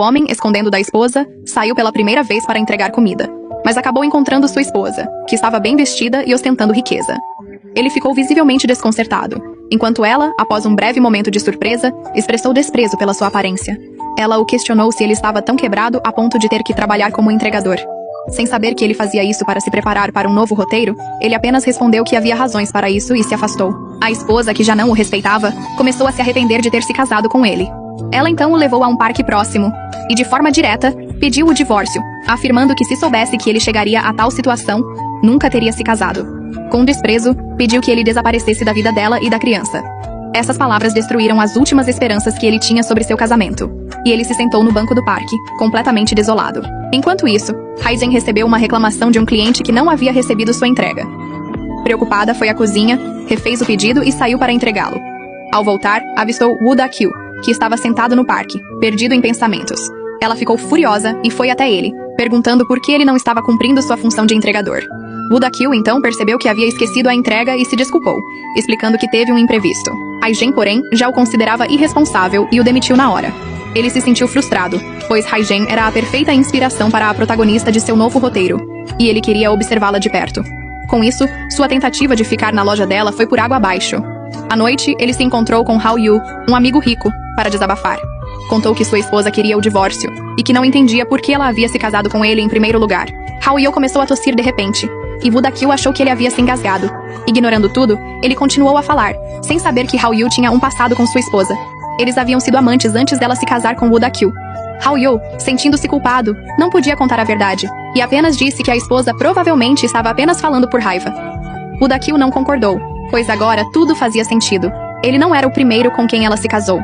O homem, escondendo da esposa, saiu pela primeira vez para entregar comida, mas acabou encontrando sua esposa, que estava bem vestida e ostentando riqueza. Ele ficou visivelmente desconcertado, enquanto ela, após um breve momento de surpresa, expressou desprezo pela sua aparência. Ela o questionou se ele estava tão quebrado a ponto de ter que trabalhar como entregador. Sem saber que ele fazia isso para se preparar para um novo roteiro, ele apenas respondeu que havia razões para isso e se afastou. A esposa, que já não o respeitava, começou a se arrepender de ter se casado com ele. Ela então o levou a um parque próximo e, de forma direta, pediu o divórcio, afirmando que se soubesse que ele chegaria a tal situação, nunca teria se casado. Com desprezo, pediu que ele desaparecesse da vida dela e da criança. Essas palavras destruíram as últimas esperanças que ele tinha sobre seu casamento, e ele se sentou no banco do parque, completamente desolado. Enquanto isso, Hae-jin recebeu uma reclamação de um cliente que não havia recebido sua entrega. Preocupada, foi à cozinha, refez o pedido e saiu para entregá-lo. Ao voltar, avistou Woo Da-kyu, que estava sentado no parque, perdido em pensamentos. Ela ficou furiosa e foi até ele, perguntando por que ele não estava cumprindo sua função de entregador. Woo Da-kyu então percebeu que havia esquecido a entrega e se desculpou, explicando que teve um imprevisto. Hae-jin, porém, já o considerava irresponsável e o demitiu na hora. Ele se sentiu frustrado, pois Hae-jin era a perfeita inspiração para a protagonista de seu novo roteiro, e ele queria observá-la de perto. Com isso, sua tentativa de ficar na loja dela foi por água abaixo. À noite, ele se encontrou com Hao-yu, um amigo rico, para desabafar. Contou que sua esposa queria o divórcio, e que não entendia por que ela havia se casado com ele em primeiro lugar. Hao-yu começou a tossir de repente, e Woo Da-kyu achou que ele havia se engasgado. Ignorando tudo, ele continuou a falar, sem saber que Hao-yu tinha um passado com sua esposa. Eles haviam sido amantes antes dela se casar com Woo Da-kyu. Hao-yu, sentindo-se culpado, não podia contar a verdade, e apenas disse que a esposa provavelmente estava apenas falando por raiva. Woo Da-kyu não concordou, pois agora tudo fazia sentido. Ele não era o primeiro com quem ela se casou.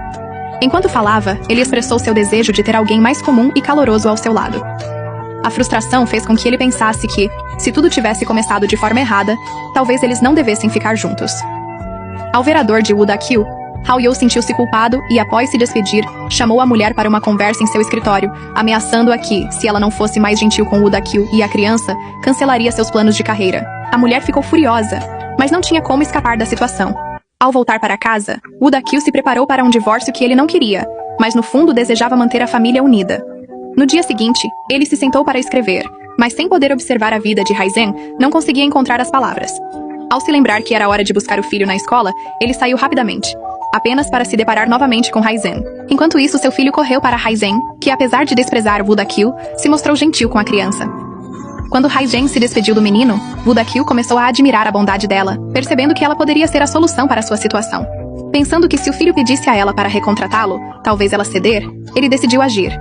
Enquanto falava, ele expressou seu desejo de ter alguém mais comum e caloroso ao seu lado. A frustração fez com que ele pensasse que, se tudo tivesse começado de forma errada, talvez eles não devessem ficar juntos. Ao ver a dor de Woo Da-kyu, Hao-yu sentiu-se culpado e, após se despedir, chamou a mulher para uma conversa em seu escritório, ameaçando-a que, se ela não fosse mais gentil com Woo Da-kyu e a criança, cancelaria seus planos de carreira. A mulher ficou furiosa, mas não tinha como escapar da situação. Ao voltar para casa, Woo Da-kyu se preparou para um divórcio que ele não queria, mas no fundo desejava manter a família unida. No dia seguinte, ele se sentou para escrever, mas sem poder observar a vida de Hae-jin, não conseguia encontrar as palavras. Ao se lembrar que era hora de buscar o filho na escola, ele saiu rapidamente, apenas para se deparar novamente com Hae-jin. Enquanto isso, seu filho correu para Hae-jin, que apesar de desprezar Woo Da-kyu, se mostrou gentil com a criança. Quando Hae-jin se despediu do menino, Woo Da-kyu começou a admirar a bondade dela, percebendo que ela poderia ser a solução para sua situação. Pensando que se o filho pedisse a ela para recontratá-lo, talvez ela ceder, ele decidiu agir.